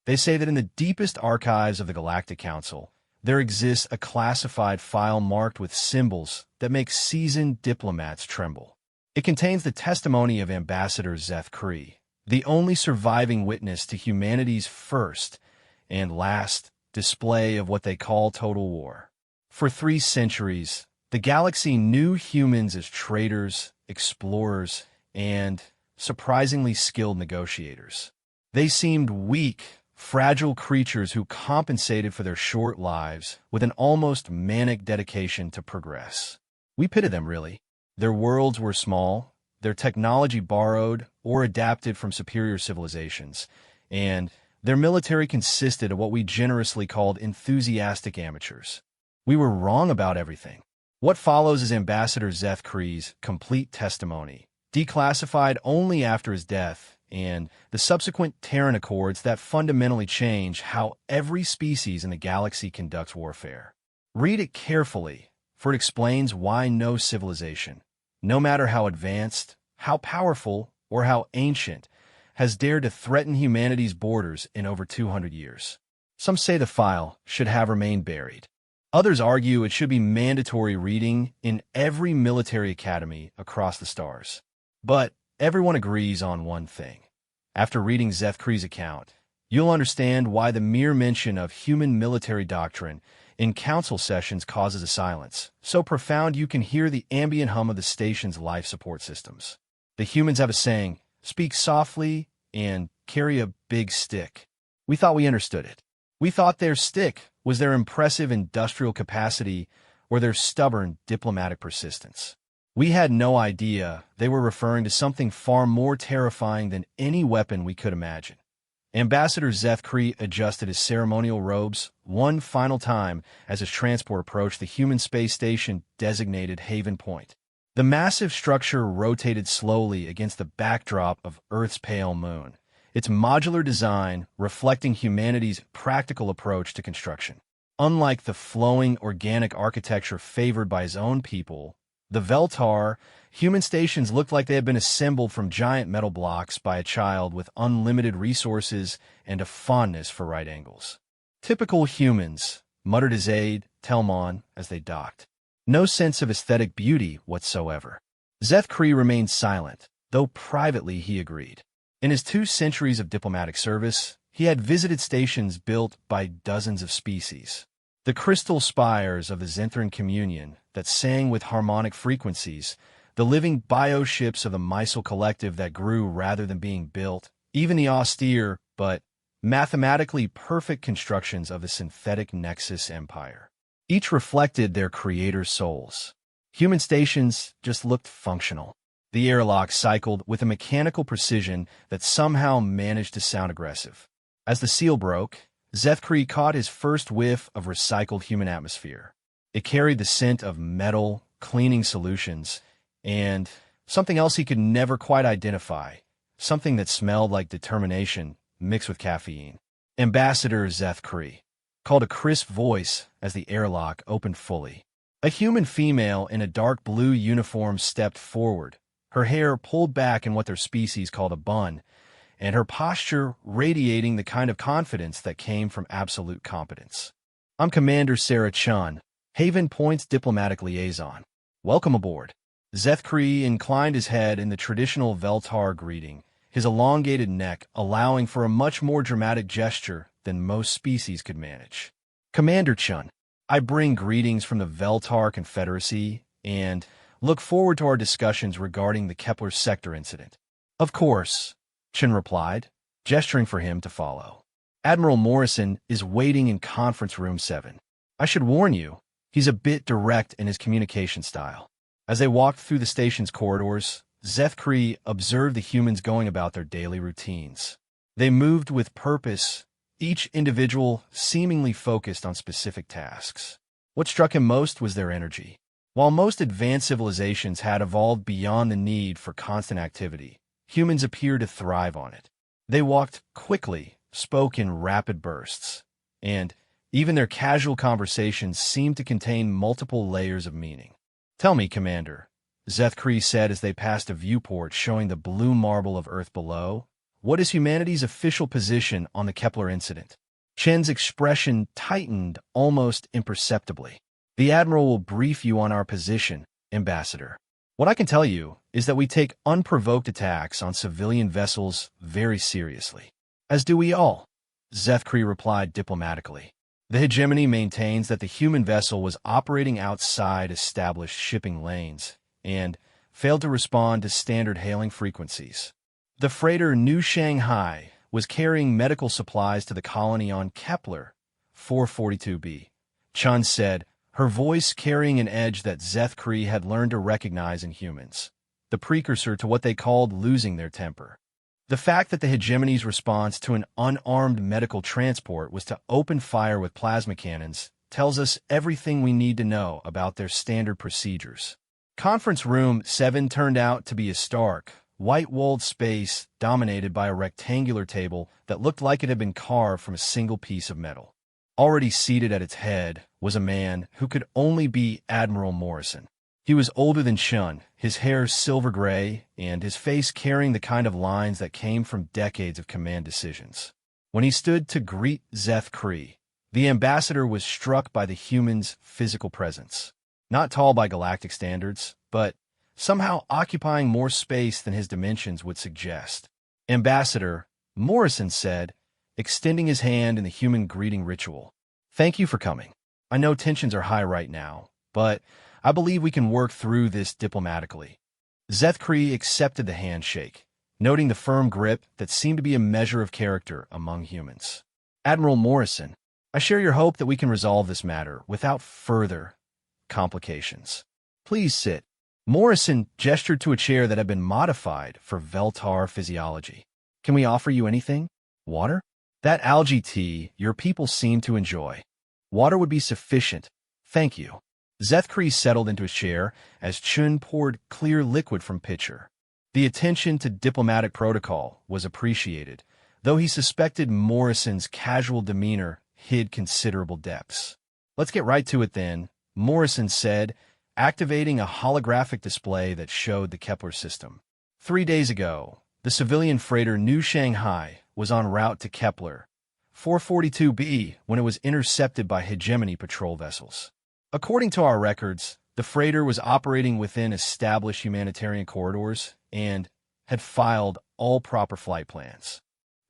They say that in the deepest archives of the Galactic Council, there exists a classified file marked with symbols that make seasoned diplomats tremble. It contains the testimony of Ambassador Zeth Kree, the only surviving witness to humanity's first and last display of what they call total war. For 3 centuries, the galaxy knew humans as traders, explorers, and surprisingly skilled negotiators. They seemed weak, fragile creatures who compensated for their short lives with an almost manic dedication to progress. We pitied them, really. Their worlds were small, their technology borrowed or adapted from superior civilizations, and their military consisted of what we generously called enthusiastic amateurs. We were wrong about everything. What follows is Ambassador Zeth Kree's complete testimony, declassified only after his death, and the subsequent Terran Accords that fundamentally change how every species in the galaxy conducts warfare. Read it carefully, for it explains why no civilization, no matter how advanced, how powerful, or how ancient, has dared to threaten humanity's borders in over 200 years. Some say the file should have remained buried. Others argue it should be mandatory reading in every military academy across the stars. But everyone agrees on one thing. After reading Zeth Kree's account, you'll understand why the mere mention of human military doctrine in council sessions causes a silence, so profound you can hear the ambient hum of the station's life support systems. The humans have a saying, speak softly and carry a big stick. We thought we understood it. We thought their stick was their impressive industrial capacity or their stubborn diplomatic persistence. We had no idea they were referring to something far more terrifying than any weapon we could imagine. Ambassador Zeth Kree adjusted his ceremonial robes one final time as his transport approached the human space station designated Haven Point. The massive structure rotated slowly against the backdrop of Earth's pale moon, its modular design reflecting humanity's practical approach to construction. Unlike the flowing organic architecture favored by his own people, the Veltar, human stations looked like they had been assembled from giant metal blocks by a child with unlimited resources and a fondness for right angles. Typical humans, muttered his aide, Telmon, as they docked. No sense of aesthetic beauty whatsoever. Zeth Kree remained silent, though privately he agreed. In his 2 centuries of diplomatic service, he had visited stations built by dozens of species. The crystal spires of the Zenthran communion that sang with harmonic frequencies, the living bioships of the Mysel collective that grew rather than being built, even the austere but mathematically perfect constructions of the synthetic Nexus Empire. Each reflected their creators' souls. Human stations just looked functional. The airlock cycled with a mechanical precision that somehow managed to sound aggressive. As the seal broke, Zeth Kree caught his first whiff of recycled human atmosphere. It carried the scent of metal, cleaning solutions, and something else he could never quite identify, something that smelled like determination mixed with caffeine. Ambassador Zeth Kree called a crisp voice as the airlock opened fully. A human female in a dark blue uniform stepped forward, her hair pulled back in what their species called a bun, and her posture radiating the kind of confidence that came from absolute competence. I'm Commander Sarah Chun, Haven Point's diplomatic liaison. Welcome aboard. Zeth Kree inclined his head in the traditional Veltar greeting, his elongated neck allowing for a much more dramatic gesture than most species could manage. Commander Chun, I bring greetings from the Veltar Confederacy and look forward to our discussions regarding the Kepler sector incident. Of course, Chun replied, gesturing for him to follow. Admiral Morrison is waiting in Conference Room 7. I should warn you, he's a bit direct in his communication style. As they walked through the station's corridors, Zeth Kree observed the humans going about their daily routines. They moved with purpose, each individual seemingly focused on specific tasks. What struck him most was their energy. While most advanced civilizations had evolved beyond the need for constant activity, humans appeared to thrive on it. They walked quickly, spoke in rapid bursts, and even their casual conversations seemed to contain multiple layers of meaning. Tell me, Commander, Zeth Kree said as they passed a viewport showing the blue marble of Earth below, what is humanity's official position on the Kepler incident? Chen's expression tightened almost imperceptibly. The Admiral will brief you on our position, Ambassador. What I can tell you is that we take unprovoked attacks on civilian vessels very seriously. As do we all, Zethkri replied diplomatically. The hegemony maintains that the human vessel was operating outside established shipping lanes and failed to respond to standard hailing frequencies. The freighter New Shanghai was carrying medical supplies to the colony on Kepler 442b, Chun said, her voice carrying an edge that Zethkri had learned to recognize in humans, the precursor to what they called losing their temper. The fact that the hegemony's response to an unarmed medical transport was to open fire with plasma cannons tells us everything we need to know about their standard procedures. Conference Room 7 turned out to be a stark, white-walled space dominated by a rectangular table that looked like it had been carved from a single piece of metal. Already seated at its head was a man who could only be Admiral Morrison. He was older than Chun, his hair silver gray, and his face carrying the kind of lines that came from decades of command decisions. When he stood to greet Zethkri, the ambassador was struck by the human's physical presence. Not tall by galactic standards, but somehow occupying more space than his dimensions would suggest. Ambassador, Morrison said, extending his hand in the human greeting ritual. Thank you for coming. I know tensions are high right now, but I believe we can work through this diplomatically. Zethkri accepted the handshake, noting the firm grip that seemed to be a measure of character among humans. Admiral Morrison, I share your hope that we can resolve this matter without further complications. Please sit. Morrison gestured to a chair that had been modified for Veltar physiology. Can we offer you anything? Water? That algae tea your people seem to enjoy. Water would be sufficient. Thank you. Zethkri settled into his chair as Chun poured clear liquid from pitcher. The attention to diplomatic protocol was appreciated, though he suspected Morrison's casual demeanor hid considerable depths. Let's get right to it then, Morrison said, activating a holographic display that showed the Kepler system. 3 days ago, the civilian freighter New Shanghai was en route to Kepler 442b when it was intercepted by hegemony patrol vessels. According to our records, the freighter was operating within established humanitarian corridors and had filed all proper flight plans.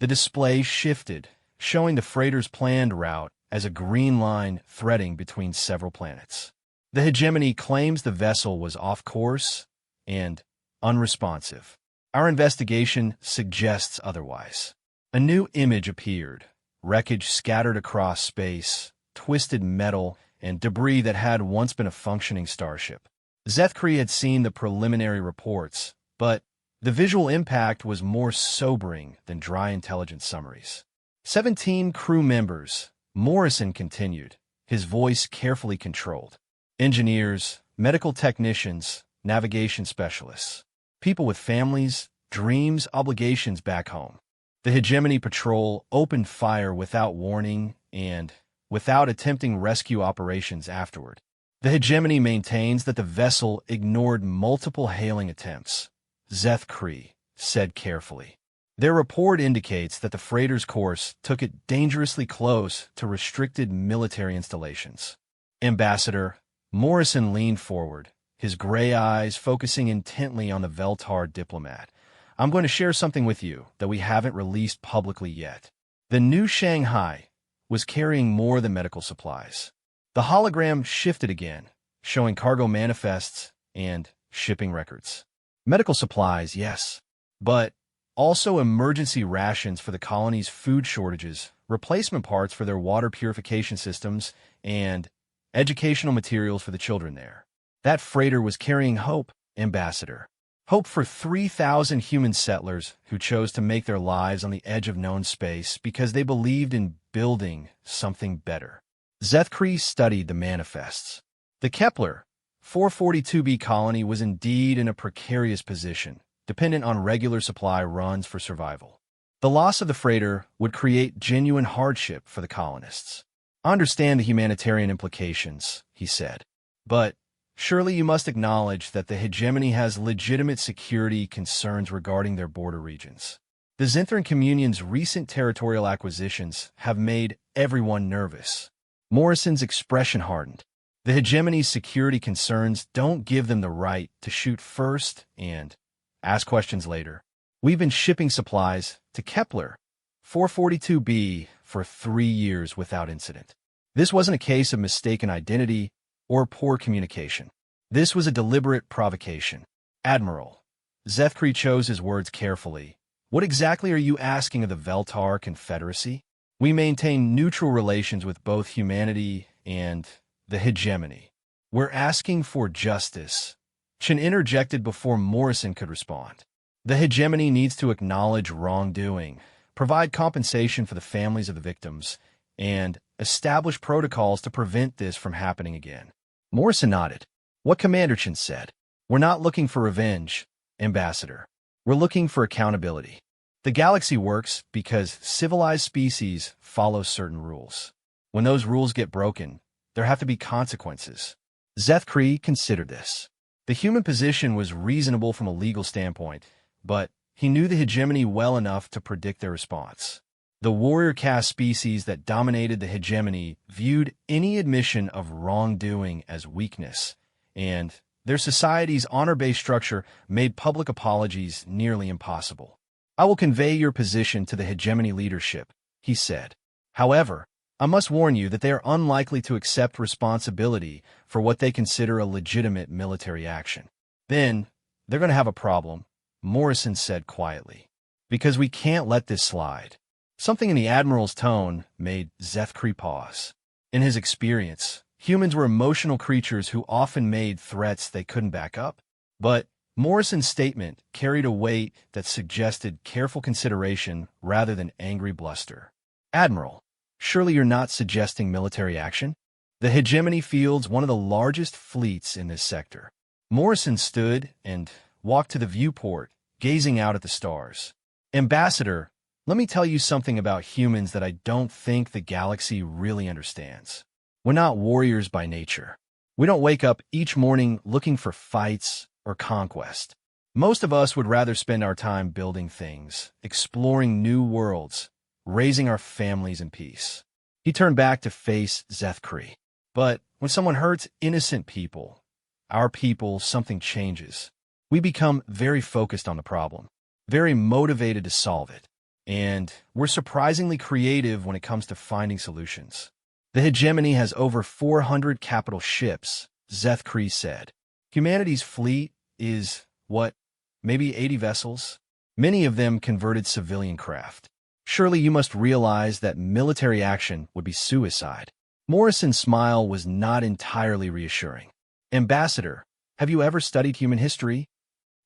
The display shifted, showing the freighter's planned route as a green line threading between several planets. The hegemony claims the vessel was off course and unresponsive. Our investigation suggests otherwise. A new image appeared, wreckage scattered across space, twisted metal, and debris that had once been a functioning starship. Zethkri had seen the preliminary reports, but the visual impact was more sobering than dry intelligence summaries. 17 crew members, Morrison continued, his voice carefully controlled. Engineers, medical technicians, navigation specialists. People with families, dreams, obligations back home. The hegemony patrol opened fire without warning and without attempting rescue operations afterward. The hegemony maintains that the vessel ignored multiple hailing attempts, Zethkri said carefully. Their report indicates that the freighter's course took it dangerously close to restricted military installations. Ambassador, Morrison leaned forward, his gray eyes focusing intently on the Veltar diplomat. I'm going to share something with you that we haven't released publicly yet. The New Shanghai was carrying more than medical supplies. The hologram shifted again, showing cargo manifests and shipping records. Medical supplies, yes, but also emergency rations for the colony's food shortages, replacement parts for their water purification systems, and educational materials for the children there. That freighter was carrying hope, Ambassador. Hope for 3,000 human settlers who chose to make their lives on the edge of known space because they believed in building something better. Zethkri studied the manifests. The Kepler 442b colony was indeed in a precarious position, dependent on regular supply runs for survival. The loss of the freighter would create genuine hardship for the colonists. I understand the humanitarian implications, he said, but surely you must acknowledge that the hegemony has legitimate security concerns regarding their border regions. The Zinthran Communion's recent territorial acquisitions have made everyone nervous. Morrison's expression hardened. The hegemony's security concerns don't give them the right to shoot first and ask questions later. We've been shipping supplies to Kepler 442b for 3 years without incident. This wasn't a case of mistaken identity or poor communication. This was a deliberate provocation. Admiral, Zethkri chose his words carefully. What exactly are you asking of the Veltar Confederacy? We maintain neutral relations with both humanity and the hegemony. We're asking for justice. Chen interjected before Morrison could respond. The hegemony needs to acknowledge wrongdoing, provide compensation for the families of the victims, and establish protocols to prevent this from happening again. Morrison nodded. What Commander Chen said. We're not looking for revenge, Ambassador. We're looking for accountability. The galaxy works because civilized species follow certain rules. When those rules get broken, there have to be consequences. Zethkri considered this. The human position was reasonable from a legal standpoint, but he knew the hegemony well enough to predict their response. The warrior caste species that dominated the hegemony viewed any admission of wrongdoing as weakness, and their society's honor-based structure made public apologies nearly impossible. I will convey your position to the hegemony leadership, he said. However, I must warn you that they are unlikely to accept responsibility for what they consider a legitimate military action. Then, they're going to have a problem, Morrison said quietly. Because we can't let this slide. Something in the Admiral's tone made Zethkri pause. In his experience, humans were emotional creatures who often made threats they couldn't back up. But Morrison's statement carried a weight that suggested careful consideration rather than angry bluster. Admiral, surely you're not suggesting military action? The hegemony fields one of the largest fleets in this sector. Morrison stood and walked to the viewport, gazing out at the stars. Ambassador, let me tell you something about humans that I don't think the galaxy really understands. We're not warriors by nature. We don't wake up each morning looking for fights or conquest. Most of us would rather spend our time building things, exploring new worlds, raising our families in peace. He turned back to face Zethkri. But when someone hurts innocent people, our people, something changes. We become very focused on the problem, very motivated to solve it, and we're surprisingly creative when it comes to finding solutions. The hegemony has over 400 capital ships, Zethkri said. Humanity's fleet is, maybe 80 vessels? Many of them converted civilian craft. Surely you must realize that military action would be suicide. Morrison's smile was not entirely reassuring. Ambassador, have you ever studied human history?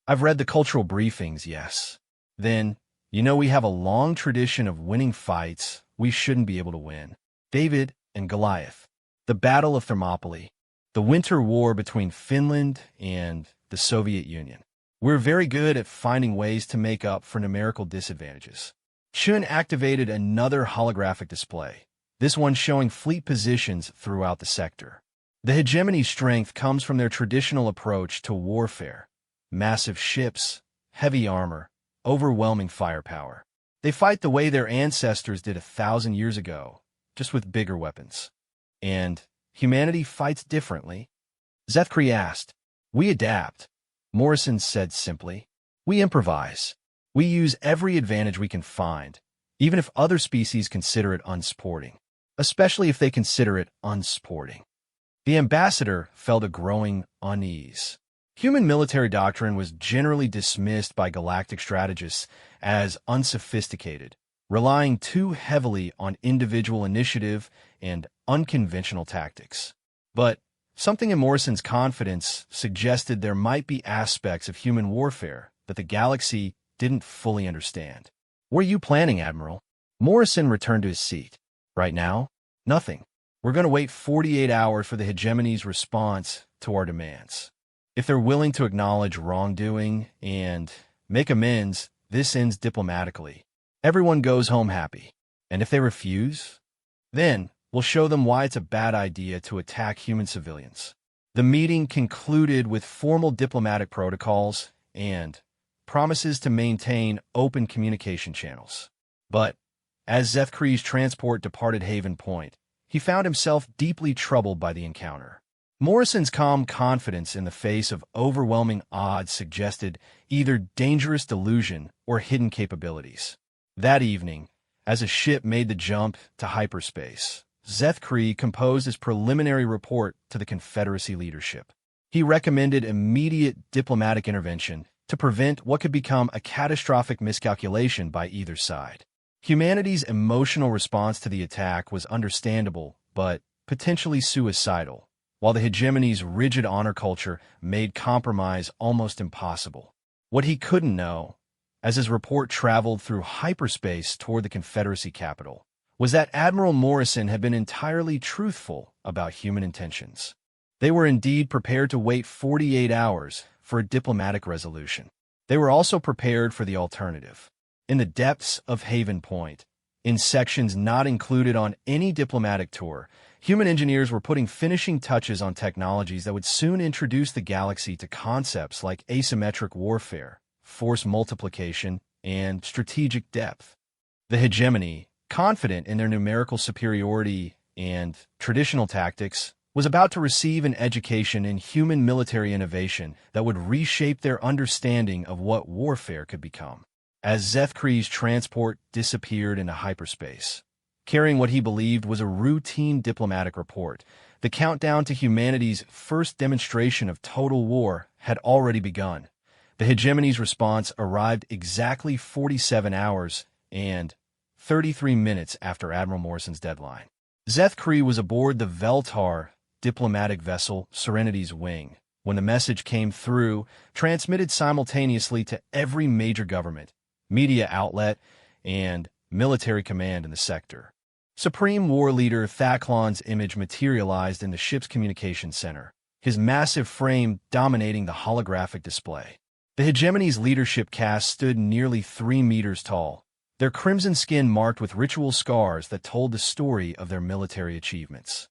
I've read the cultural briefings, yes. Then, we have a long tradition of winning fights we shouldn't be able to win. David and Goliath, the Battle of Thermopylae, the Winter War between Finland and the Soviet Union. We're very good at finding ways to make up for numerical disadvantages. Chun activated another holographic display, this one showing fleet positions throughout the sector. The hegemony's strength comes from their traditional approach to warfare. Massive ships, heavy armor, overwhelming firepower. They fight the way their ancestors did 1,000 years ago, just with bigger weapons. And humanity fights differently? Zethkri asked. We adapt, Morrison said simply. We improvise. We use every advantage we can find, even if other species consider it unsporting, especially if they consider it unsporting. The ambassador felt a growing unease. Human military doctrine was generally dismissed by galactic strategists as unsophisticated, relying too heavily on individual initiative and unconventional tactics. But something in Morrison's confidence suggested there might be aspects of human warfare that the galaxy didn't fully understand. What are you planning, Admiral? Morrison returned to his seat. Right now, nothing. We're going to wait 48 hours for the hegemony's response to our demands. If they're willing to acknowledge wrongdoing and make amends, this ends diplomatically. Everyone goes home happy. And if they refuse, then we'll show them why it's a bad idea to attack human civilians. The meeting concluded with formal diplomatic protocols and promises to maintain open communication channels. But as Zethkri's transport departed Haven Point, he found himself deeply troubled by the encounter. Morrison's calm confidence in the face of overwhelming odds suggested either dangerous delusion or hidden capabilities. That evening, as a ship made the jump to hyperspace, Zethkri composed his preliminary report to the Confederacy leadership. He recommended immediate diplomatic intervention to prevent what could become a catastrophic miscalculation by either side. Humanity's emotional response to the attack was understandable, but potentially suicidal, while the hegemony's rigid honor culture made compromise almost impossible. What he couldn't know, as his report traveled through hyperspace toward the Confederacy capital, was that Admiral Morrison had been entirely truthful about human intentions. They were indeed prepared to wait 48 hours for a diplomatic resolution. They were also prepared for the alternative. In the depths of Haven Point, in sections not included on any diplomatic tour, human engineers were putting finishing touches on technologies that would soon introduce the galaxy to concepts like asymmetric warfare, force multiplication, and strategic depth. The hegemony, confident in their numerical superiority and traditional tactics, was about to receive an education in human military innovation that would reshape their understanding of what warfare could become. As Zethkri's transport disappeared into hyperspace, carrying what he believed was a routine diplomatic report, the countdown to humanity's first demonstration of total war had already begun. The hegemony's response arrived exactly 47 hours and 33 minutes after Admiral Morrison's deadline. Zethkri was aboard the Veltar diplomatic vessel Serenity's Wing when the message came through, transmitted simultaneously to every major government, media outlet, and military command in the sector. Supreme War Leader Thaclon's image materialized in the ship's communications center, his massive frame dominating the holographic display. The hegemony's leadership cast stood nearly 3 meters tall, their crimson skin marked with ritual scars that told the story of their military achievements.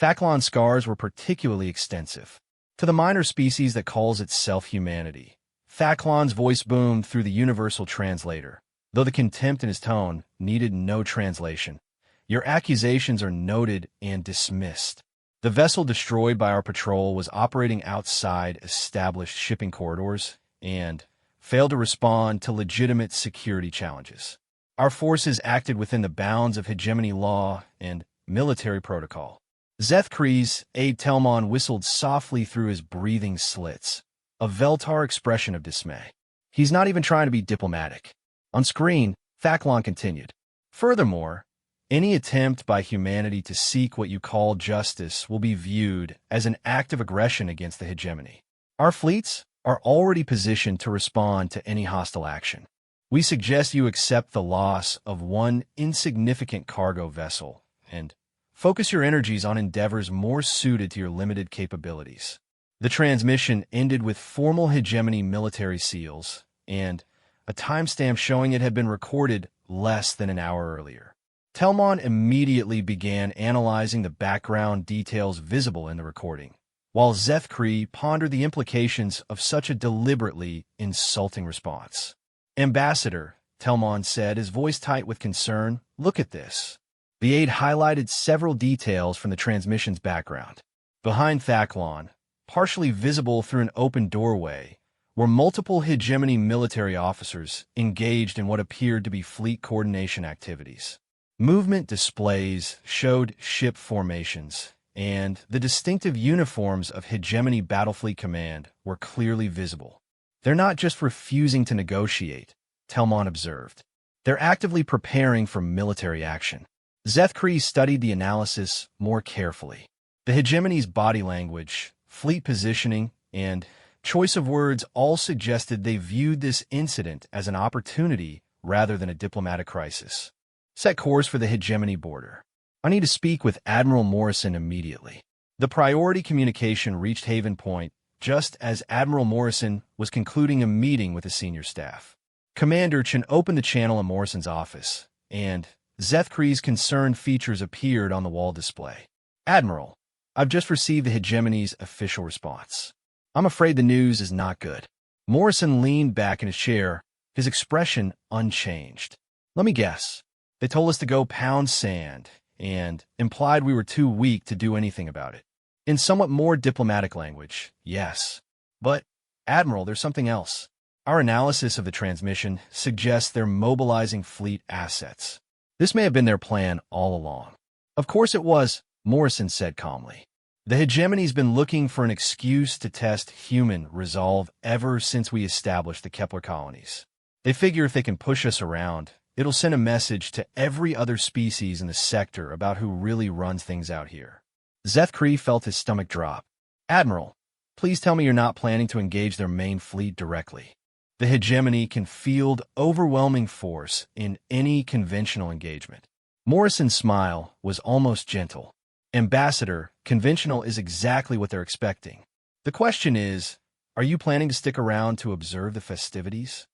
Thaclon's scars were particularly extensive. To the minor species that calls itself humanity, Thaclon's voice boomed through the universal translator, though the contempt in his tone needed no translation. Your accusations are noted and dismissed. The vessel destroyed by our patrol was operating outside established shipping corridors and failed to respond to legitimate security challenges. Our forces acted within the bounds of hegemony law and military protocol. Zethkri's aide Telmon whistled softly through his breathing slits, a Veltar expression of dismay. He's not even trying to be diplomatic. On screen, Thaclon continued. Furthermore, any attempt by humanity to seek what you call justice will be viewed as an act of aggression against the hegemony. Our fleets are already positioned to respond to any hostile action. We suggest you accept the loss of one insignificant cargo vessel and focus your energies on endeavors more suited to your limited capabilities. The transmission ended with formal hegemony military seals and a timestamp showing it had been recorded less than an hour earlier. Telmon immediately began analyzing the background details visible in the recording, while Zethkri pondered the implications of such a deliberately insulting response. Ambassador, Telmon said, his voice tight with concern, look at this. The aide highlighted several details from the transmission's background. Behind Thaclon, partially visible through an open doorway, were multiple hegemony military officers engaged in what appeared to be fleet coordination activities. Movement displays showed ship formations, and the distinctive uniforms of Hegemony Battlefleet Command were clearly visible. They're not just refusing to negotiate, Telmon observed. They're actively preparing for military action. Zethkri studied the analysis more carefully. The hegemony's body language, fleet positioning, and choice of words all suggested they viewed this incident as an opportunity rather than a diplomatic crisis. Set course for the hegemony border. I need to speak with Admiral Morrison immediately. The priority communication reached Haven Point just as Admiral Morrison was concluding a meeting with the senior staff. Commander Chen opened the channel in Morrison's office, and Zethkri's concerned features appeared on the wall display. Admiral, I've just received the hegemony's official response. I'm afraid the news is not good. Morrison leaned back in his chair, his expression unchanged. Let me guess. They told us to go pound sand, and implied we were too weak to do anything about it. In somewhat more diplomatic language, yes. But, Admiral, there's something else. Our analysis of the transmission suggests they're mobilizing fleet assets. This may have been their plan all along. Of course it was, Morrison said calmly. The hegemony's been looking for an excuse to test human resolve ever since we established the Kepler colonies. They figure if they can push us around, it'll send a message to every other species in the sector about who really runs things out here. Zethkri felt his stomach drop. Admiral, please tell me you're not planning to engage their main fleet directly. The hegemony can field overwhelming force in any conventional engagement. Morrison's smile was almost gentle. Ambassador, conventional is exactly what they're expecting. The question is, are you planning to stick around to observe the festivities?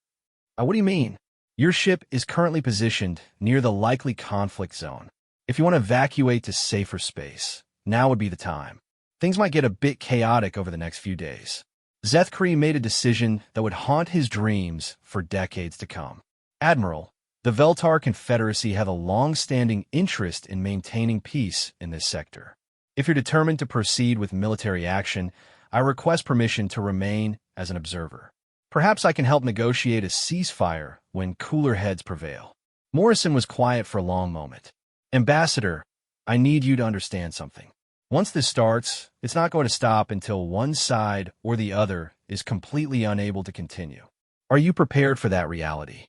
What do you mean? Your ship is currently positioned near the likely conflict zone. If you want to evacuate to safer space, now would be the time. Things might get a bit chaotic over the next few days. Zethkri made a decision that would haunt his dreams for decades to come. Admiral, the Veltar Confederacy have a long-standing interest in maintaining peace in this sector. If you're determined to proceed with military action, I request permission to remain as an observer. Perhaps I can help negotiate a ceasefire when cooler heads prevail. Morrison was quiet for a long moment. Ambassador, I need you to understand something. Once this starts, it's not going to stop until one side or the other is completely unable to continue. Are you prepared for that reality?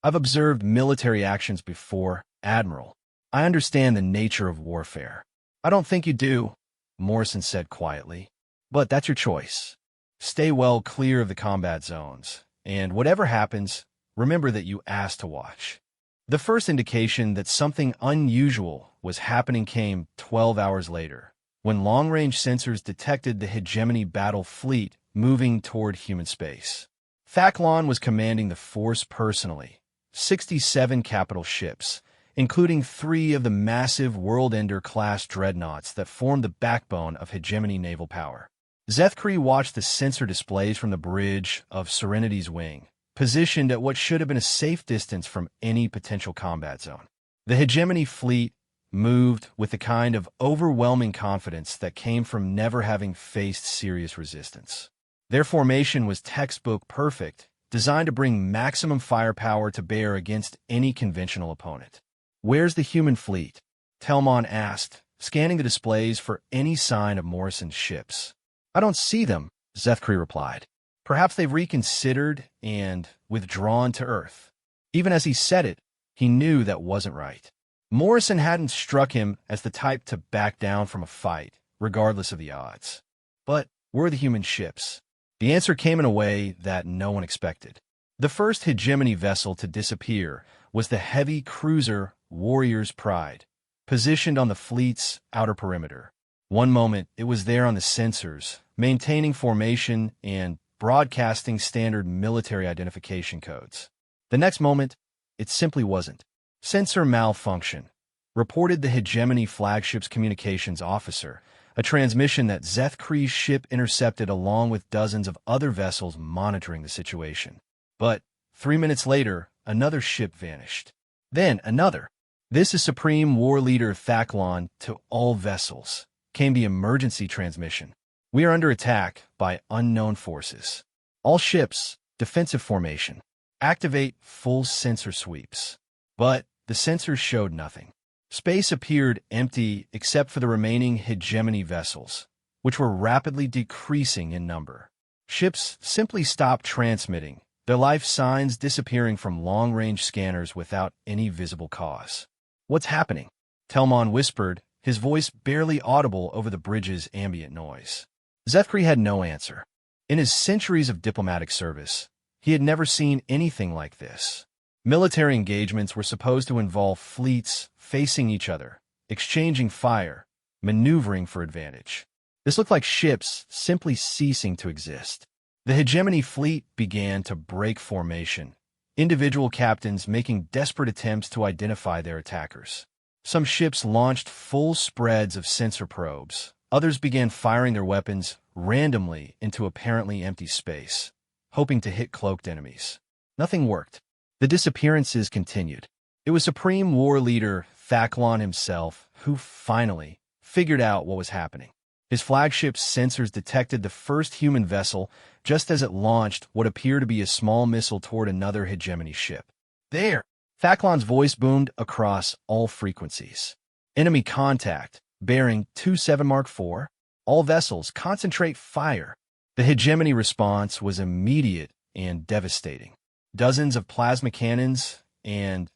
I've observed military actions before, Admiral. I understand the nature of warfare. I don't think you do, Morrison said quietly. But that's your choice. Stay well clear of the combat zones, and whatever happens, remember that you asked to watch. The first indication that something unusual was happening came 12 hours later, when long-range sensors detected the hegemony battle fleet moving toward human space. Thaklon was commanding the force personally, 67 capital ships, including 3 of the massive World-Ender-class dreadnoughts that formed the backbone of hegemony naval power. Zethkri watched the sensor displays from the bridge of Serenity's wing, positioned at what should have been a safe distance from any potential combat zone. The hegemony fleet moved with the kind of overwhelming confidence that came from never having faced serious resistance. Their formation was textbook perfect, designed to bring maximum firepower to bear against any conventional opponent. Where's the human fleet? Telmon asked, scanning the displays for any sign of Morrison's ships. I don't see them, Zethkri replied. Perhaps they've reconsidered and withdrawn to Earth. Even as he said it, he knew that wasn't right. Morrison hadn't struck him as the type to back down from a fight, regardless of the odds. But were the human ships? The answer came in a way that no one expected. The first hegemony vessel to disappear was the heavy cruiser Warrior's Pride, positioned on the fleet's outer perimeter. One moment, it was there on the sensors, maintaining formation and broadcasting standard military identification codes. The next moment, it simply wasn't. Sensor malfunction, reported the hegemony flagship's communications officer, a transmission that Zethkri's ship intercepted along with dozens of other vessels monitoring the situation. But 3 minutes later, another ship vanished. Then another. This is Supreme War Leader Thaklon to all vessels. Came the emergency transmission. We are under attack by unknown forces. All ships, defensive formation. Activate full sensor sweeps. But the sensors showed nothing. Space appeared empty except for the remaining hegemony vessels, which were rapidly decreasing in number. Ships simply stopped transmitting, their life signs disappearing from long-range scanners without any visible cause. What's happening? Telmon whispered, his voice barely audible over the bridge's ambient noise. Zethkri had no answer. In his centuries of diplomatic service, he had never seen anything like this. Military engagements were supposed to involve fleets facing each other, exchanging fire, maneuvering for advantage. This looked like ships simply ceasing to exist. The hegemony fleet began to break formation, individual captains making desperate attempts to identify their attackers. Some ships launched full spreads of sensor probes. Others began firing their weapons randomly into apparently empty space. hoping to hit cloaked enemies. Nothing worked. The disappearances continued. It was Supreme War Leader Thacklon himself who finally figured out what was happening. His flagship's sensors detected the first human vessel just as it launched what appeared to be a small missile toward another hegemony ship. There! Thacklon's voice boomed across all frequencies. Enemy contact, bearing 27 Mark IV. All vessels, concentrate fire. The hegemony response was immediate and devastating. Dozens of plasma cannons and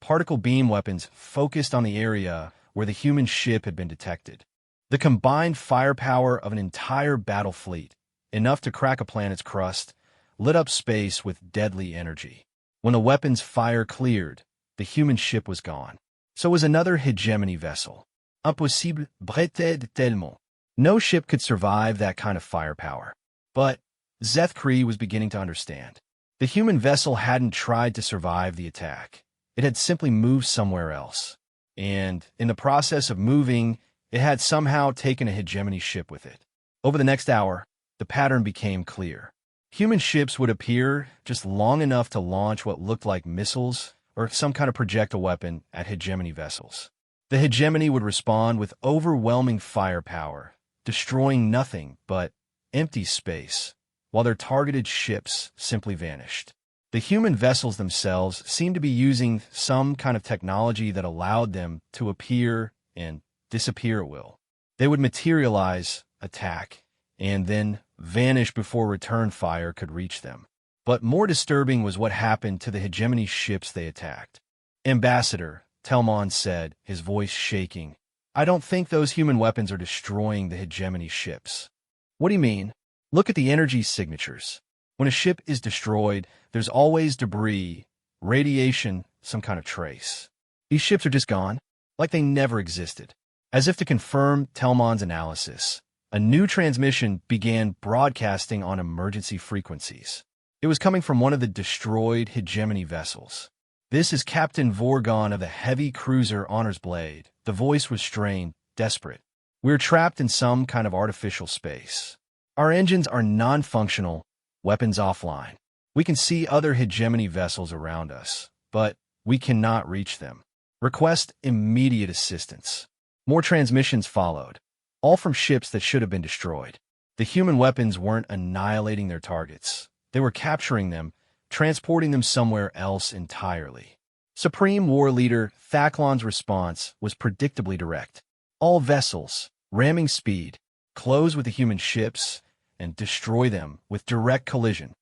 particle beam weapons focused on the area where the human ship had been detected. The combined firepower of an entire battle fleet, enough to crack a planet's crust, lit up space with deadly energy. When the weapon's fire cleared, the human ship was gone. So was another hegemony vessel. Impossible brétait tellement. No ship could survive that kind of firepower. But Zeth-Kree was beginning to understand. The human vessel hadn't tried to survive the attack. It had simply moved somewhere else. And in the process of moving, it had somehow taken a hegemony ship with it. Over the next hour, the pattern became clear. Human ships would appear just long enough to launch what looked like missiles or some kind of projectile weapon at hegemony vessels. The hegemony would respond with overwhelming firepower, destroying nothing but empty space, while their targeted ships simply vanished. The human vessels themselves seemed to be using some kind of technology that allowed them to appear and disappear at will. They would materialize, attack, and then vanish before return fire could reach them. But more disturbing was what happened to the hegemony ships they attacked. Ambassador, Telmon said, his voice shaking, I don't think those human weapons are destroying the hegemony ships. What do you mean? Look at the energy signatures. When a ship is destroyed, there's always debris, radiation, some kind of trace. These ships are just gone, like they never existed. As if to confirm Telmon's analysis, a new transmission began broadcasting on emergency frequencies. It was coming from one of the destroyed hegemony vessels. This is Captain Vorgon of the heavy cruiser Honor's Blade. The voice was strained, desperate. We're trapped in some kind of artificial space. Our engines are non-functional, weapons offline. We can see other hegemony vessels around us, but we cannot reach them. Request immediate assistance. More transmissions followed, all from ships that should have been destroyed. The human weapons weren't annihilating their targets. They were capturing them, transporting them somewhere else entirely. Supreme War Leader Thacklon's response was predictably direct. All vessels, ramming speed, close with the human ships, and destroy them with direct collision.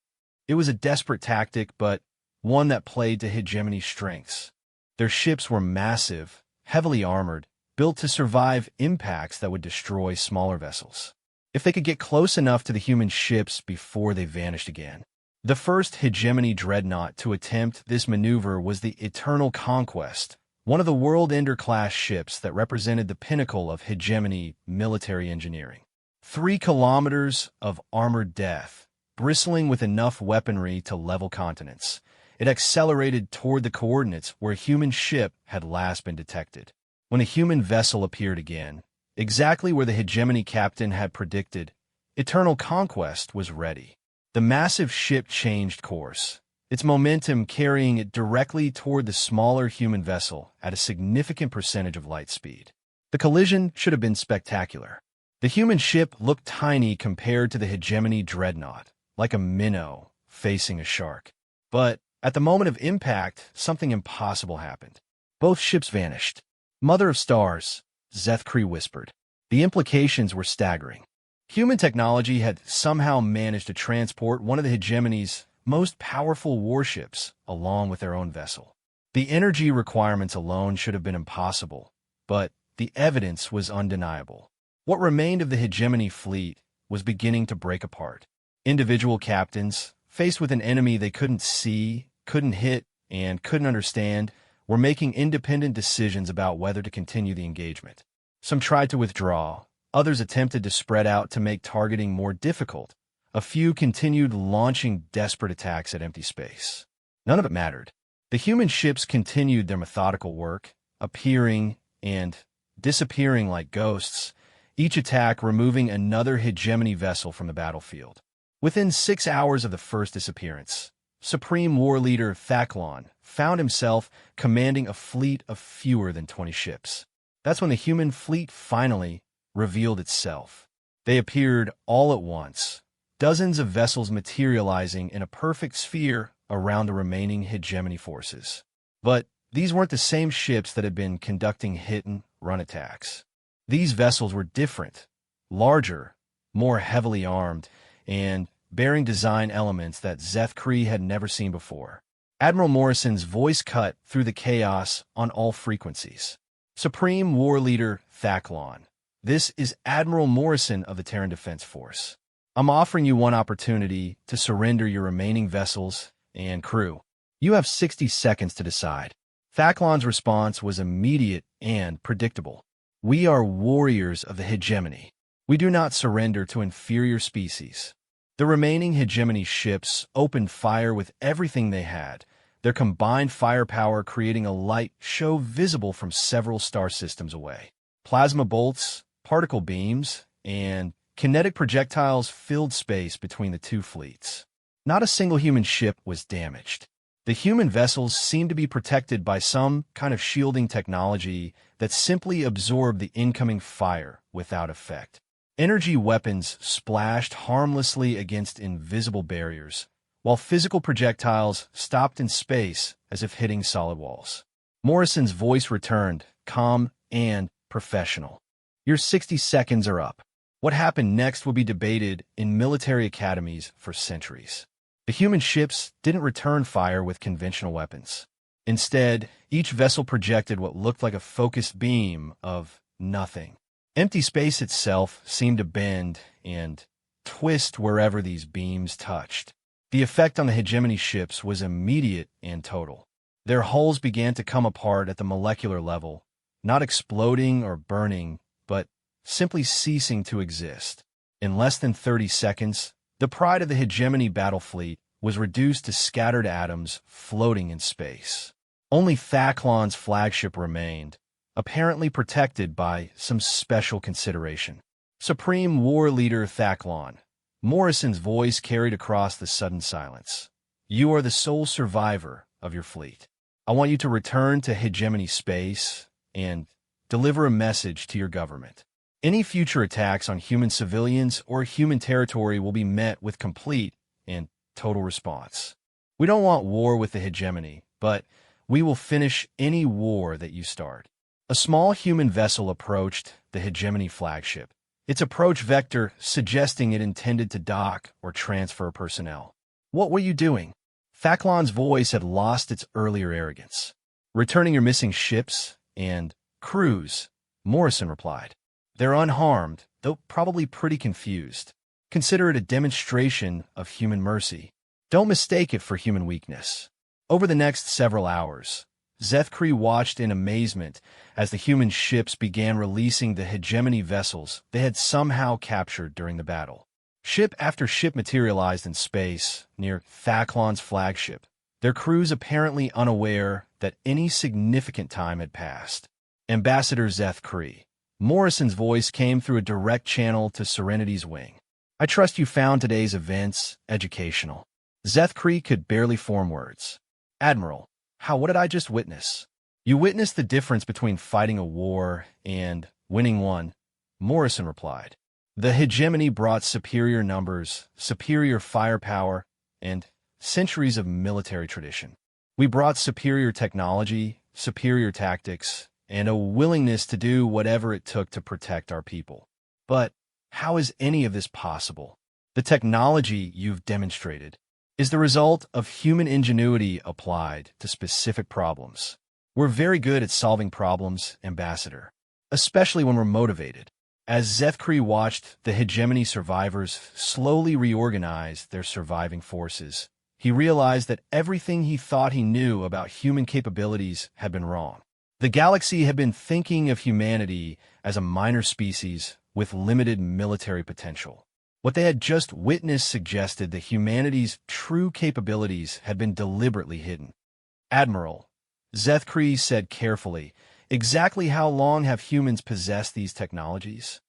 It was a desperate tactic, but one that played to hegemony's strengths. Their ships were massive, heavily armored, built to survive impacts that would destroy smaller vessels. If they could get close enough to the human ships before they vanished again. The first hegemony dreadnought to attempt this maneuver was the Eternal Conquest, one of the World Ender-class ships that represented the pinnacle of hegemony military engineering. 3 kilometers of armored death, bristling with enough weaponry to level continents. It accelerated toward the coordinates where a human ship had last been detected. When a human vessel appeared again, exactly where the hegemony captain had predicted, Eternal Conquest was ready. The massive ship changed course, its momentum carrying it directly toward the smaller human vessel at a significant percentage of light speed. The collision should have been spectacular. The human ship looked tiny compared to the hegemony dreadnought, like a minnow facing a shark. But at the moment of impact, something impossible happened. Both ships vanished. Mother of Stars, Zeth-Kree whispered. The implications were staggering. Human technology had somehow managed to transport one of the hegemony's most powerful warships along with their own vessel. The energy requirements alone should have been impossible, but the evidence was undeniable. What remained of the hegemony fleet was beginning to break apart. Individual captains, faced with an enemy they couldn't see, couldn't hit, and couldn't understand, were making independent decisions about whether to continue the engagement. Some tried to withdraw. Others attempted to spread out to make targeting more difficult. A few continued launching desperate attacks at empty space. None of it mattered. The human ships continued their methodical work, appearing and disappearing like ghosts, each attack removing another hegemony vessel from the battlefield. Within 6 hours of the first disappearance, Supreme War Leader Thacklon found himself commanding a fleet of fewer than 20 ships. That's when the human fleet finally revealed itself. They appeared all at once, dozens of vessels materializing in a perfect sphere around the remaining hegemony forces. But these weren't the same ships that had been conducting hit-and-run attacks. These vessels were different, larger, more heavily armed, and bearing design elements that Zeth Kree had never seen before. Admiral Morrison's voice cut through the chaos on all frequencies. Supreme War Leader Thacklon, this is Admiral Morrison of the Terran Defense Force. I'm offering you one opportunity to surrender your remaining vessels and crew. You have 60 seconds to decide. Thacklon's response was immediate and predictable. We are warriors of the hegemony. We do not surrender to inferior species. The remaining hegemony ships opened fire with everything they had, their combined firepower creating a light show visible from several star systems away. Plasma bolts, particle beams, and kinetic projectiles filled space between the two fleets. Not a single human ship was damaged. The human vessels seemed to be protected by some kind of shielding technology that simply absorbed the incoming fire without effect. Energy weapons splashed harmlessly against invisible barriers, while physical projectiles stopped in space as if hitting solid walls. Morrison's voice returned, calm and professional. Your 60 seconds are up. What happened next will be debated in military academies for centuries. The human ships didn't return fire with conventional weapons. Instead, each vessel projected what looked like a focused beam of nothing. Empty space itself seemed to bend and twist wherever these beams touched. The effect on the hegemony ships was immediate and total. Their hulls began to come apart at the molecular level, not exploding or burning, but simply ceasing to exist. In less than 30 seconds, the pride of the hegemony battle fleet was reduced to scattered atoms floating in space. Only Thacklon's flagship remained, apparently protected by some special consideration. Supreme War Leader Thacklon, Morrison's voice carried across the sudden silence. You are the sole survivor of your fleet. I want you to return to hegemony space and deliver a message to your government. Any future attacks on human civilians or human territory will be met with complete and total response. We don't want war with the hegemony, but we will finish any war that you start. A small human vessel approached the hegemony flagship, its approach vector suggesting it intended to dock or transfer personnel. What were you doing? Thacklon's voice had lost its earlier arrogance. Returning your missing ships and crews, Morrison replied. They're unharmed, though probably pretty confused. Consider it a demonstration of human mercy. Don't mistake it for human weakness. Over the next several hours, Zeth Kree watched in amazement as the human ships began releasing the hegemony vessels they had somehow captured during the battle. Ship after ship materialized in space near Thacklon's flagship, their crews apparently unaware that any significant time had passed. Ambassador Zeth Kree, Morrison's voice came through a direct channel to Serenity's wing. I trust you found today's events educational. Zeth Kree could barely form words. Admiral, what did I just witness? You witnessed the difference between fighting a war and winning one, Morrison replied. The hegemony brought superior numbers, superior firepower, and centuries of military tradition. We brought superior technology, superior tactics, and a willingness to do whatever it took to protect our people. But how is any of this possible? The technology you've demonstrated is the result of human ingenuity applied to specific problems. We're very good at solving problems, Ambassador, especially when we're motivated. As Zeth Kree watched the hegemony survivors slowly reorganize their surviving forces, he realized that everything he thought he knew about human capabilities had been wrong. The galaxy had been thinking of humanity as a minor species with limited military potential. What they had just witnessed suggested that humanity's true capabilities had been deliberately hidden. Admiral, Zeth Kree said carefully, exactly how long have humans possessed these technologies?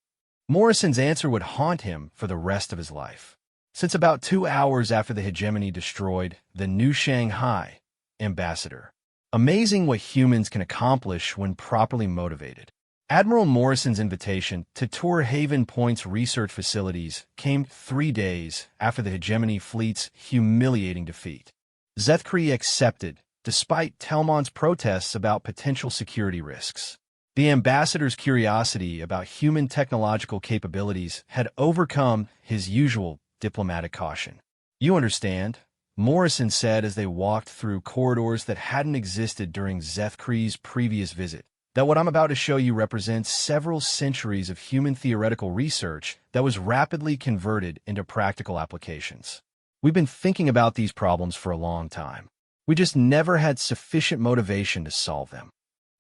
Morrison's answer would haunt him for the rest of his life. since about 2 hours after the hegemony destroyed the New Shanghai, ambassador. Amazing what humans can accomplish when properly motivated. Admiral Morrison's invitation to tour Haven Point's research facilities came 3 days after the hegemony fleet's humiliating defeat. Zethkri accepted, despite Telmon's protests about potential security risks. The ambassador's curiosity about human technological capabilities had overcome his usual diplomatic caution. "You understand," Morrison said as they walked through corridors that hadn't existed during Zethkri's previous visit, "that what I'm about to show you represents several centuries of human theoretical research that was rapidly converted into practical applications. We've been thinking about these problems for a long time. We just never had sufficient motivation to solve them."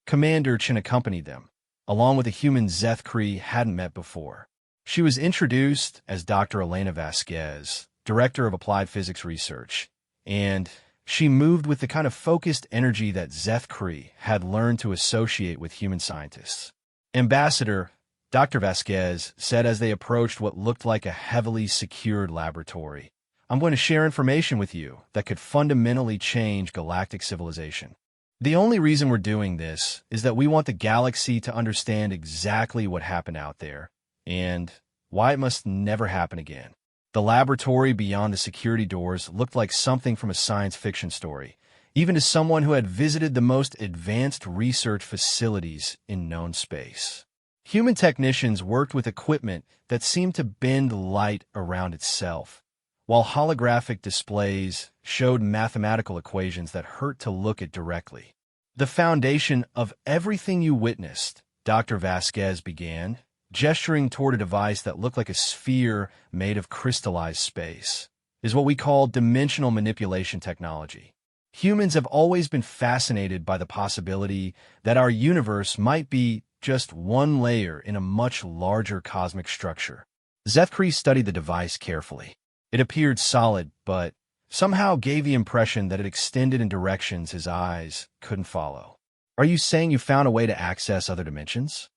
Commander Chen accompanied them, along with a human Zethkri hadn't met before. She was introduced as Dr. Elena Vasquez, Director of Applied Physics Research, and she moved with the kind of focused energy that Zethkri had learned to associate with human scientists. "Ambassador," Dr. Vasquez said as they approached what looked like a heavily secured laboratory, "I'm going to share information with you that could fundamentally change galactic civilization. The only reason we're doing this is that we want the galaxy to understand exactly what happened out there and why it must never happen again." The laboratory beyond the security doors looked like something from a science fiction story, even to someone who had visited the most advanced research facilities in known space. Human technicians worked with equipment that seemed to bend light around itself, while holographic displays showed mathematical equations that hurt to look at directly. "The foundation of everything you witnessed," Dr. Vasquez began, gesturing toward a device that looked like a sphere made of crystallized space, "is what we call dimensional manipulation technology. Humans have always been fascinated by the possibility that our universe might be just one layer in a much larger cosmic structure." Zethkri studied the device carefully. It appeared solid, but somehow gave the impression that it extended in directions his eyes couldn't follow. "Are you saying you found a way to access other dimensions?"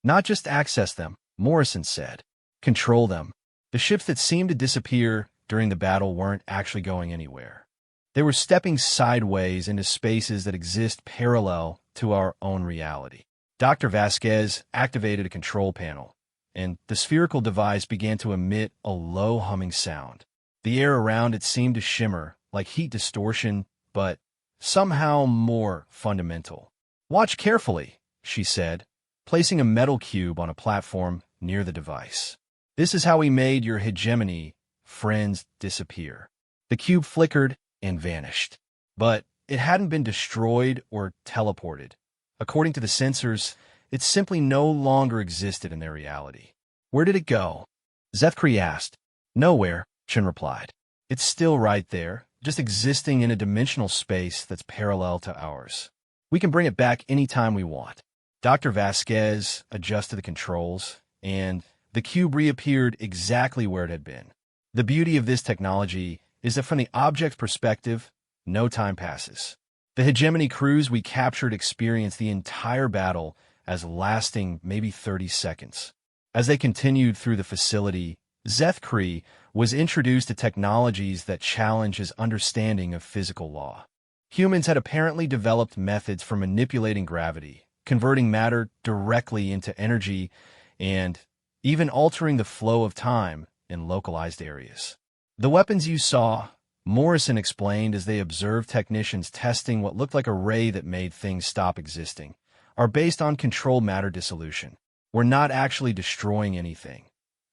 "Not just access them," Morrison said. "Control them." The ships that seemed to disappear during the battle weren't actually going anywhere. They were stepping sideways into spaces that exist parallel to our own reality. Dr. Vasquez activated a control panel, and the spherical device began to emit a low humming sound. The air around it seemed to shimmer like heat distortion, but somehow more fundamental. "Watch carefully," she said, placing a metal cube on a platform near the device. "This is how we made your hegemony friends disappear." The cube flickered and vanished, but it hadn't been destroyed or teleported. According to the sensors, it simply no longer existed in their reality. "Where did it go?" Zethkri asked. "Nowhere," Chen replied. "It's still right there, just existing in a dimensional space that's parallel to ours. We can bring it back anytime we want." Dr. Vasquez adjusted the controls, and the cube reappeared exactly where it had been. The beauty of this technology is that from the object's perspective, no time passes. The hegemony crews we captured experienced the entire battle as lasting maybe 30 seconds. As they continued through the facility, Zethkri was introduced to technologies that challenge his understanding of physical law. Humans had apparently developed methods for manipulating gravity, converting matter directly into energy, and even altering the flow of time in localized areas. "The weapons you saw," Morrison explained as they observed technicians testing what looked like a ray that made things stop existing, "are based on controlled matter dissolution. We're not actually destroying anything.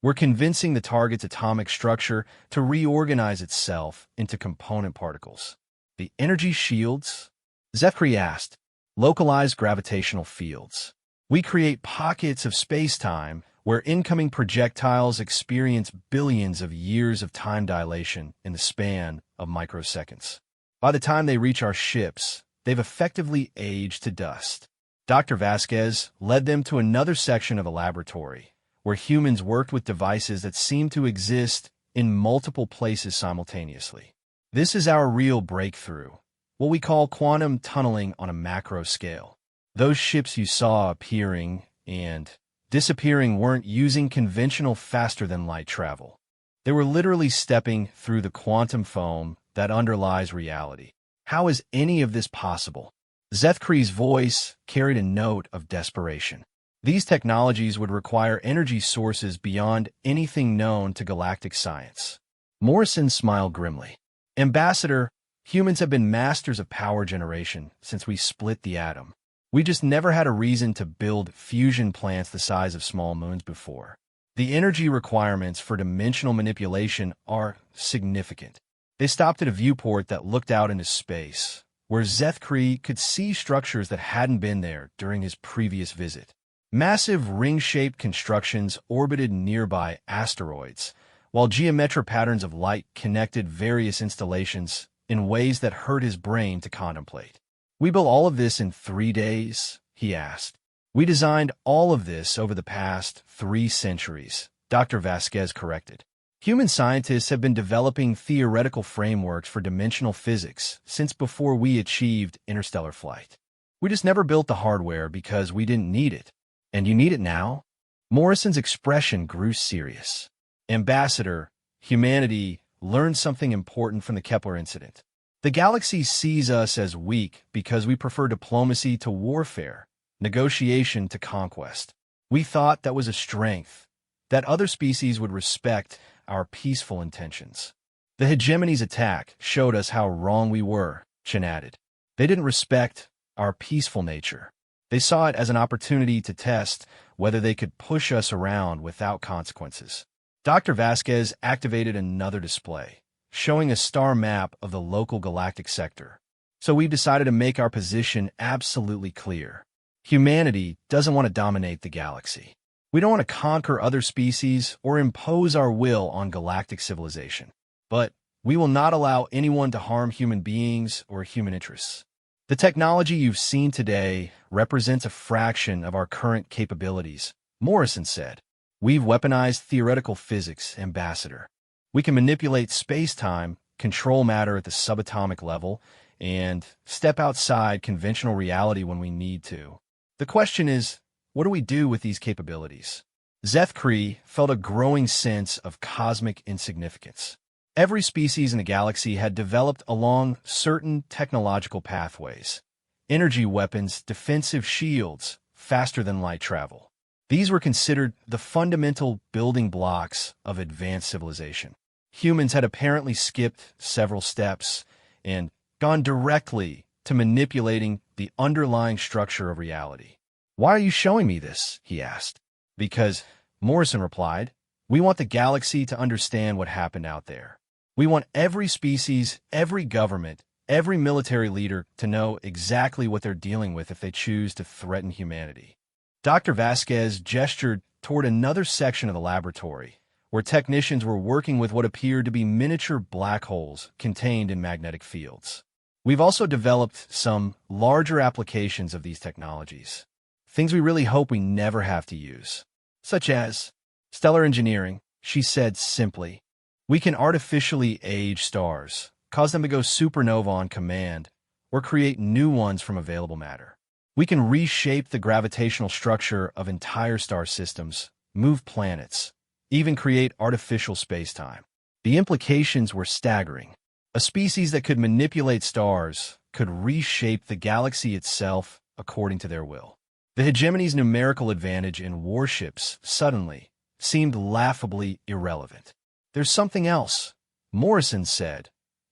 We're convincing the target's atomic structure to reorganize itself into component particles." "The energy shields?" Zethkri asked. "Localized gravitational fields. We create pockets of space-time where incoming projectiles experience billions of years of time dilation in the span of microseconds. By the time they reach our ships, they've effectively aged to dust." Dr. Vasquez led them to another section of the laboratory, where humans worked with devices that seemed to exist in multiple places simultaneously. "This is our real breakthrough, what we call quantum tunneling on a macro scale. Those ships you saw appearing and disappearing weren't using conventional faster-than-light travel. They were literally stepping through the quantum foam that underlies reality. How is any of this possible? Zethkri's voice carried a note of desperation. These technologies would require energy sources beyond anything known to galactic science. Morrison smiled grimly. Ambassador, humans have been masters of power generation since we split the atom. We just never had a reason to build fusion plants the size of small moons before. The energy requirements for dimensional manipulation are significant. They stopped at a viewport that looked out into space, where Zethkri could see structures that hadn't been there during his previous visit. Massive ring-shaped constructions orbited nearby asteroids, while geometric patterns of light connected various installations in ways that hurt his brain to contemplate. "We built all of this in 3 days?" he asked. "We designed all of this over the past 3 centuries, Dr. Vasquez corrected. Human scientists have been developing theoretical frameworks for dimensional physics since before we achieved interstellar flight. We just never built the hardware because we didn't need it. And you need it now?" Morrison's expression grew serious. "Ambassador, humanity learned something important from the Kepler incident. The galaxy sees us as weak because we prefer diplomacy to warfare, negotiation to conquest. We thought that was a strength, that other species would respect our peaceful intentions. The hegemony's attack showed us how wrong we were," Chen added. "They didn't respect our peaceful nature. They saw it as an opportunity to test whether they could push us around without consequences." Dr. Vasquez activated another display, showing a star map of the local galactic sector. "So we've decided to make our position absolutely clear. Humanity doesn't want to dominate the galaxy. We don't want to conquer other species or impose our will on galactic civilization. But we will not allow anyone to harm human beings or human interests. The technology you've seen today represents a fraction of our current capabilities," Morrison said. "We've weaponized theoretical physics, Ambassador. We can manipulate space-time, control matter at the subatomic level, and step outside conventional reality when we need to. The question is, what do we do with these capabilities?" Zethkri felt a growing sense of cosmic insignificance. Every species in the galaxy had developed along certain technological pathways: energy weapons, defensive shields, faster than light travel. These were considered the fundamental building blocks of advanced civilization. Humans had apparently skipped several steps and gone directly to manipulating the underlying structure of reality. "Why are you showing me this?" he asked. "Because," Morrison replied, "we want the galaxy to understand what happened out there. We want every species, every government, every military leader to know exactly what they're dealing with if they choose to threaten humanity." Dr. Vasquez gestured toward another section of the laboratory, where technicians were working with what appeared to be miniature black holes contained in magnetic fields. "We've also developed some larger applications of these technologies, things we really hope we never have to use, such as stellar engineering," she said simply. "We can artificially age stars, cause them to go supernova on command, or create new ones from available matter. We can reshape the gravitational structure of entire star systems, move planets, even create artificial spacetime." The implications were staggering. A species that could manipulate stars could reshape the galaxy itself according to their will. The hegemony's numerical advantage in warships suddenly seemed laughably irrelevant. "There's something else," Morrison said,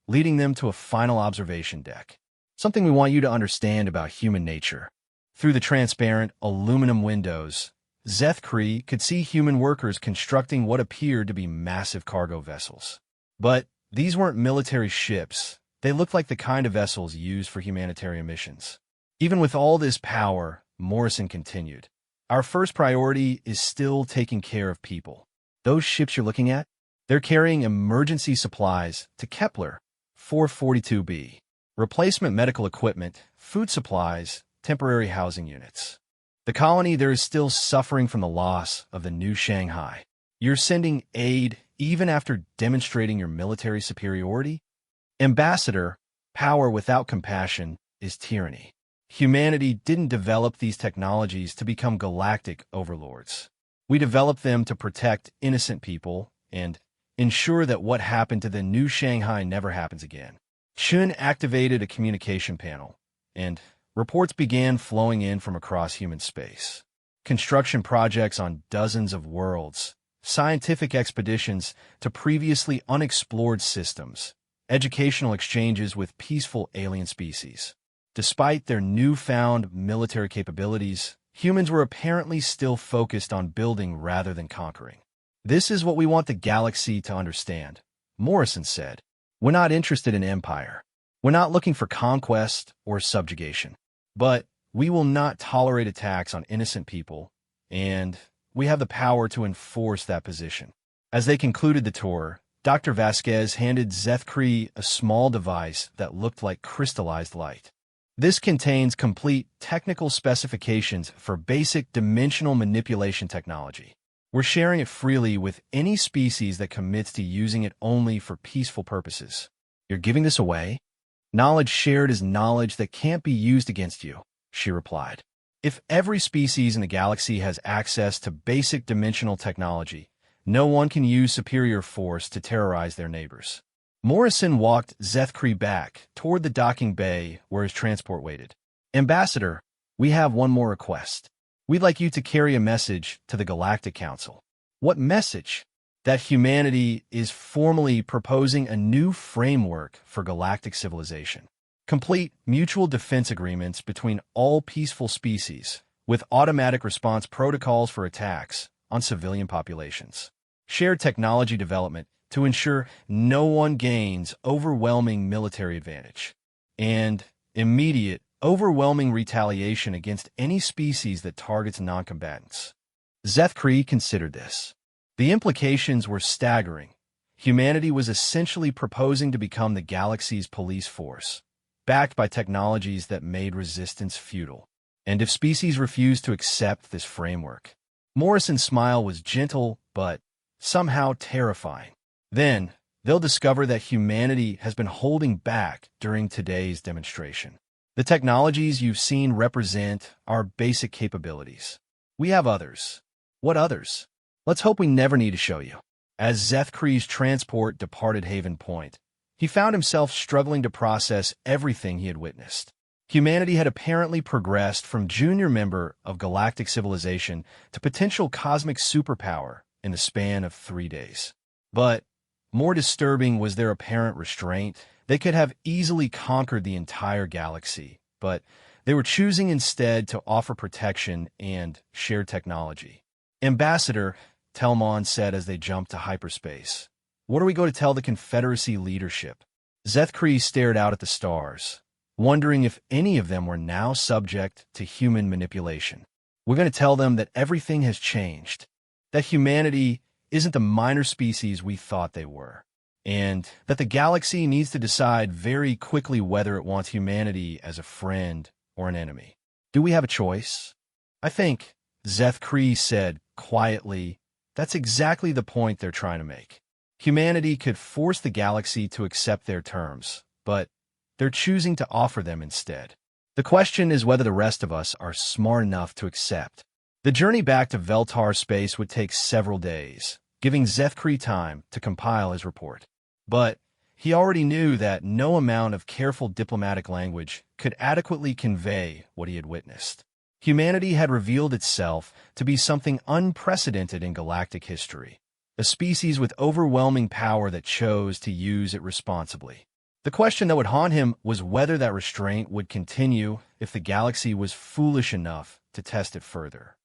leading them to a final observation deck. "Something we want you to understand about human nature." Through the transparent aluminum windows, Zethkri could see human workers constructing what appeared to be massive cargo vessels. But these weren't military ships. They looked like the kind of vessels used for humanitarian missions. "Even with all this power," Morrison continued, "our first priority is still taking care of people. Those ships you're looking at, they're carrying emergency supplies to Kepler 442b, replacement medical equipment, food supplies, temporary housing units. The colony there is still suffering from the loss of the new Shanghai. You're sending aid even after demonstrating your military superiority? Ambassador, power without compassion is tyranny. Humanity didn't develop these technologies to become galactic overlords. We developed them to protect innocent people and ensure that what happened to the new Shanghai never happens again. Chun activated a communication panel, and reports began flowing in from across human space. Construction projects on dozens of worlds, scientific expeditions to previously unexplored systems, educational exchanges with peaceful alien species. Despite their newfound military capabilities, humans were apparently still focused on building rather than conquering. This is what we want the galaxy to understand, Morrison said. We're not interested in empire. We're not looking for conquest or subjugation. But we will not tolerate attacks on innocent people, and we have the power to enforce that position. As they concluded the tour, Dr. Vasquez handed Zethkri a small device that looked like crystallized light. This contains complete technical specifications for basic dimensional manipulation technology. We're sharing it freely with any species that commits to using it only for peaceful purposes. You're giving this away? Knowledge shared is knowledge that can't be used against you, she replied. If every species in the galaxy has access to basic dimensional technology, no one can use superior force to terrorize their neighbors. Morrison walked Zethkri back toward the docking bay where his transport waited. Ambassador, we have one more request. We'd like you to carry a message to the Galactic Council. What message? That humanity is formally proposing a new framework for galactic civilization. Complete mutual defense agreements between all peaceful species, with automatic response protocols for attacks on civilian populations. Shared technology development to ensure no one gains overwhelming military advantage. And immediate, overwhelming retaliation against any species that targets non-combatants. Zethkri considered this. The implications were staggering. Humanity was essentially proposing to become the galaxy's police force, backed by technologies that made resistance futile. And if species refused to accept this framework, Morrison's smile was gentle but somehow terrifying. Then, they'll discover that humanity has been holding back during today's demonstration. The technologies you've seen represent our basic capabilities. We have others. What others? Let's hope we never need to show you. As Zethkri's transport departed Haven Point, he found himself struggling to process everything he had witnessed. Humanity had apparently progressed from junior member of galactic civilization to potential cosmic superpower in the span of 3 days. But more disturbing was their apparent restraint. They could have easily conquered the entire galaxy, but they were choosing instead to offer protection and share technology. Ambassador, Telmon said as they jumped to hyperspace. What are we going to tell the Confederacy leadership? Zethkri stared out at the stars, wondering if any of them were now subject to human manipulation. We're going to tell them that everything has changed, that humanity isn't the minor species we thought they were, and that the galaxy needs to decide very quickly whether it wants humanity as a friend or an enemy. Do we have a choice? I think, Zethkri said quietly, that's exactly the point they're trying to make. Humanity could force the galaxy to accept their terms, but they're choosing to offer them instead. The question is whether the rest of us are smart enough to accept. The journey back to Veltar space would take several days, giving Zethkri time to compile his report. But he already knew that no amount of careful diplomatic language could adequately convey what he had witnessed. Humanity had revealed itself to be something unprecedented in galactic history, a species with overwhelming power that chose to use it responsibly. The question that would haunt him was whether that restraint would continue if the galaxy was foolish enough to test it further.